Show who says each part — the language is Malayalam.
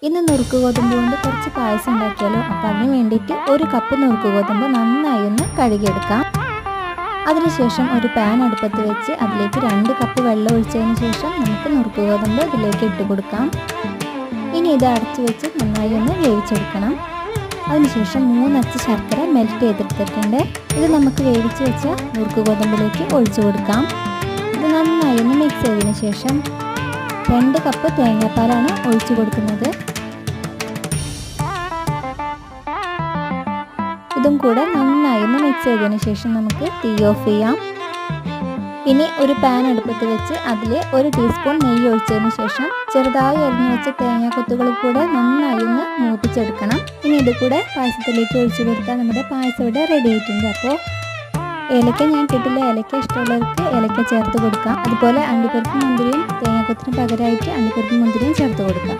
Speaker 1: ഇന്ന് നുറുക്ക് ഗോതമ്പ് കൊണ്ട് കുറച്ച് പായസം ഉണ്ടാക്കിയാലോ. അപ്പോൾ അതിന് വേണ്ടിയിട്ട് 1 കപ്പ് നുറുക്ക് ഗോതമ്പ് നന്നായി ഒന്ന് കഴുകിയെടുക്കാം. അതിനുശേഷം ഒരു പാൻ അടുപ്പത്ത് വെച്ച് അതിലേക്ക് 2 കപ്പ് വെള്ളം ഒഴിച്ചതിന് ശേഷം നമുക്ക് നുറുക്ക് ഗോതമ്പ് ഇതിലേക്ക് ഇട്ട് കൊടുക്കാം. ഇനി ഇത് അടച്ചു വെച്ച് നന്നായി ഒന്ന് വേവിച്ചെടുക്കണം. അതിനുശേഷം 3 അച്ച് ശർക്കര മെൽറ്റ് ചെയ്തെടുത്തിട്ടുണ്ട്. ഇത് നമുക്ക് വേവിച്ച് വെച്ച നുറുക്ക് ഗോതമ്പിലേക്ക് ഒഴിച്ചു കൊടുക്കാം. ഇത് നന്നായി ഒന്ന് മിക്സ് ചെയ്തതിന് ശേഷം 2 കപ്പ് തേങ്ങാപ്പാലാണ് ഒഴിച്ചു കൊടുക്കുന്നത്. ഇതും കൂടെ നന്നായി ഒന്ന് മിക്സ് ചെയ്തതിന് ശേഷം നമുക്ക് തീ ഓഫ് ചെയ്യാം. ഇനി ഒരു പാൻ അടുപ്പത്ത് വെച്ച് അതിൽ 1 ടീസ്പൂൺ നെയ്യ് ഒഴിച്ചതിന് ശേഷം ചെറുതായി അരിഞ്ഞു വെച്ച തേങ്ങാക്കൊത്തുകൾ കൂടെ നന്നായി ഒന്ന് മൂപ്പിച്ചെടുക്കണം. ഇനി ഇത് കൂടെ പായസത്തിലേക്ക് ഒഴിച്ചു കൊടുത്താൽ നമ്മുടെ പായസം ഇവിടെ റെഡി ആയിട്ടുണ്ട്. അപ്പോൾ ഏലക്ക ഞാൻ കിട്ടില്ല, ഏലക്ക ഇഷ്ടമുള്ളവർക്ക് ഏലക്ക ചേർത്ത് കൊടുക്കാം. അതുപോലെ അണ്ടിപ്പരിപ്പും മുന്തിരിയും തേങ്ങാക്കൊത്തിന് പകരമായിട്ട് അണ്ടിപ്പരിപ്പും മുന്തിരിയും ചേർത്ത് കൊടുക്കാം.